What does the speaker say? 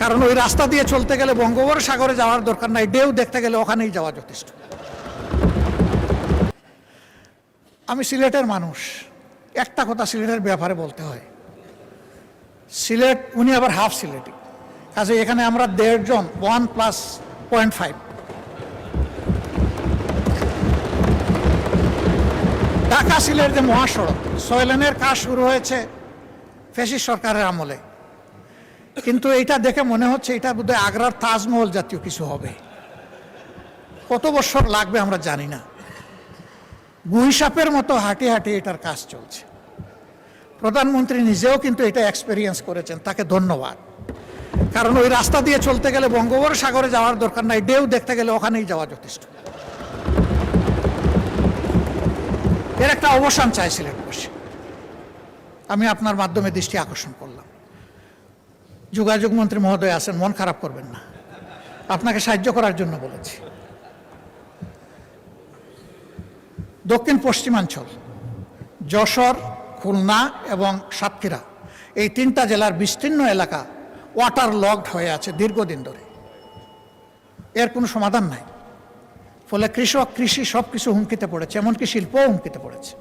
কারণ ওই রাস্তা দিয়ে চলতে গেলে বঙ্গোপসাগরে যাওয়ার দরকার নাই, ঢেউ দেখতে গেলে ওখানেই যাওয়া যথেষ্ট। আমি সিলেটের মানুষ, একটা কথা সিলেটের ব্যাপারে বলতে হয়, সিলেট, উনি আবার হাফ সিলেটি, কাজে এখানে আমরা 1.5 জন 1+0.5। ঢাকা সিলেট যে মহাসড়ক 6 লেনের কাজ শুরু হয়েছে ফ্যাসিস্ট সরকারের আমলে, কিন্তু এইটা দেখে মনে হচ্ছে এটা বোধহয় আগ্রার তাজমহল জাতীয় কিছু হবে। কত বছর লাগবে আমরা জানি না। গুইসাপের মতো হাঁটি হাঁটি এটার কাজ চলছে। প্রধানমন্ত্রী নিজেও কিন্তু এটা এক্সপেরিয়েন্স করেছেন, তাকে ধন্যবাদ। কারণ ওই রাস্তা দিয়ে চলতে গেলে বঙ্গোপসাগরে যাওয়ার দরকার নাই, ঢেউ দেখতে গেলে ওখানেই যাওয়া যথেষ্ট। এর একটা অবসান চাই সিলেটবাসী। আমি আপনার মাধ্যমে দৃষ্টি আকর্ষণ করলাম। যোগাযোগ মন্ত্রী মহোদয় আছেন, মন খারাপ করবেন না, আপনাকে সাহায্য করার জন্য বলেছি। দক্ষিণ পশ্চিমাঞ্চল যশোর, খুলনা এবং সাতক্ষীরা, এই 3টা জেলার বিস্তীর্ণ এলাকা ওয়াটার লগড হয়ে আছে দীর্ঘদিন ধরে। এর কোনো সমাধান নাই। ফলে কৃষি সব কিছু হুমকিতে পড়েছে, এমনকি শিল্পও হুমকিতে পড়েছে।